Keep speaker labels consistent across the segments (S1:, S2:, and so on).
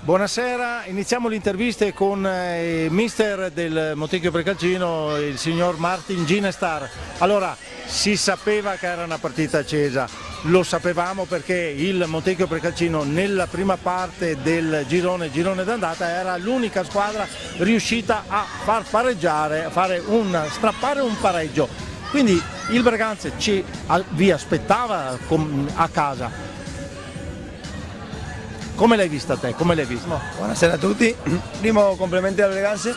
S1: Buonasera, iniziamo le interviste con il mister del Montecchio Precalcino, il signor Martin Ginestar. Allora, si sapeva che era una partita accesa, lo sapevamo perché il Montecchio Precalcino nella prima parte del girone d'andata era l'unica squadra riuscita a far pareggiare, a strappare un pareggio. Quindi il Breganze vi aspettava a casa. Come l'hai vista te? Come l'hai vista?
S2: Buonasera a tutti, primo complimenti al Breganze,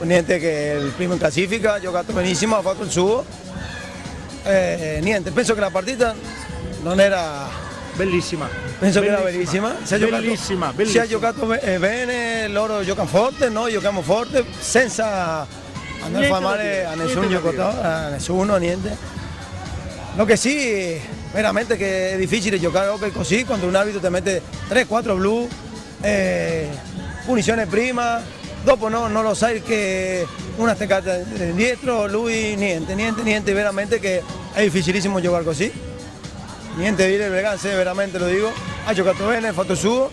S2: niente che il primo in classifica, ha giocato benissimo, ha fatto il suo, niente, penso che la partita non era
S1: bellissima,
S2: penso che era bellissima, si è giocato bene, loro giocano forte, noi giochiamo forte senza andare a fare male a nessun giocatore, a nessuno, niente. Lo che sì, veramente che è difficile giocare hockey così quando un arbitro ti mette 3-4 blu, punizione prima, dopo non lo sai che una steccata dietro, lui niente, veramente che è difficilissimo giocare così. Niente da dire, il Breganze veramente lo dico, ha giocato bene, ha fatto il suo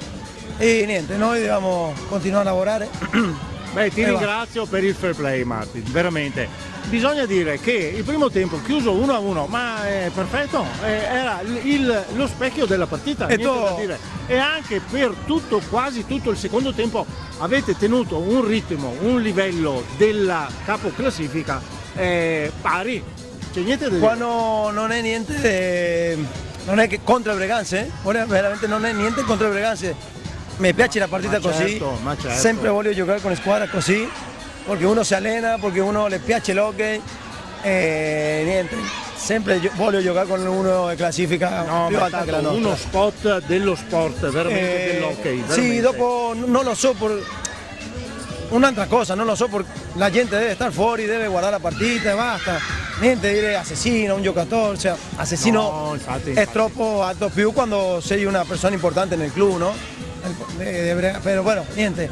S2: e niente, noi dobbiamo continuare a lavorare.
S1: Beh, ti ringrazio per il fair play, Martin, veramente. Bisogna dire che il primo tempo chiuso 1-1, ma è perfetto, era lo specchio della partita, niente da dire. E anche per quasi tutto il secondo tempo avete tenuto un ritmo, un livello della capoclassifica pari, c'è niente da dire.
S2: Qua non è niente, non è che contro il Breganze, veramente non è niente contro il Breganze. Mi piace la partita così,
S1: certo.
S2: Sempre voglio giocare con squadra così, perché uno si allena, perché uno le piace l'hockey e niente, sempre voglio giocare con uno che classifica più alta che la nostra.
S1: Uno spot dello sport, veramente dell'hockey. Veramente.
S2: Sì, dopo non lo so, un'altra cosa, non lo so, la gente deve stare fuori, deve guardare la partita e basta. Niente dire assassino, un giocatore, cioè assassino
S1: infatti.
S2: È troppo alto più quando sei una persona importante nel club, no? Però bueno, niente,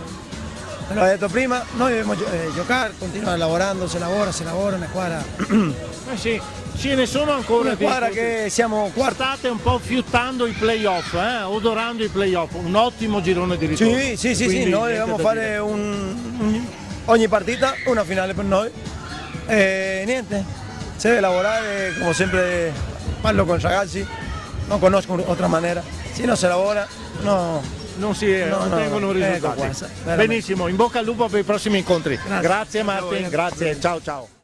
S2: te l'ho detto prima, noi dobbiamo giocare, continuare lavorando, se lavora, una squadra.
S1: Sì, ce ne sono ancora.
S2: Una squadra che siamo quarti.
S1: State un po' fiutando i playoff, odorando i playoff, un ottimo girone di ritorno.
S2: Sì, noi dobbiamo fare ogni partita una finale per noi. E niente, si deve lavorare, come sempre parlo con i ragazzi, non conosco altra maniera, se non si lavora
S1: non ottengono risultati. Benissimo, in bocca al lupo per i prossimi incontri. Grazie Martin, grazie, ciao.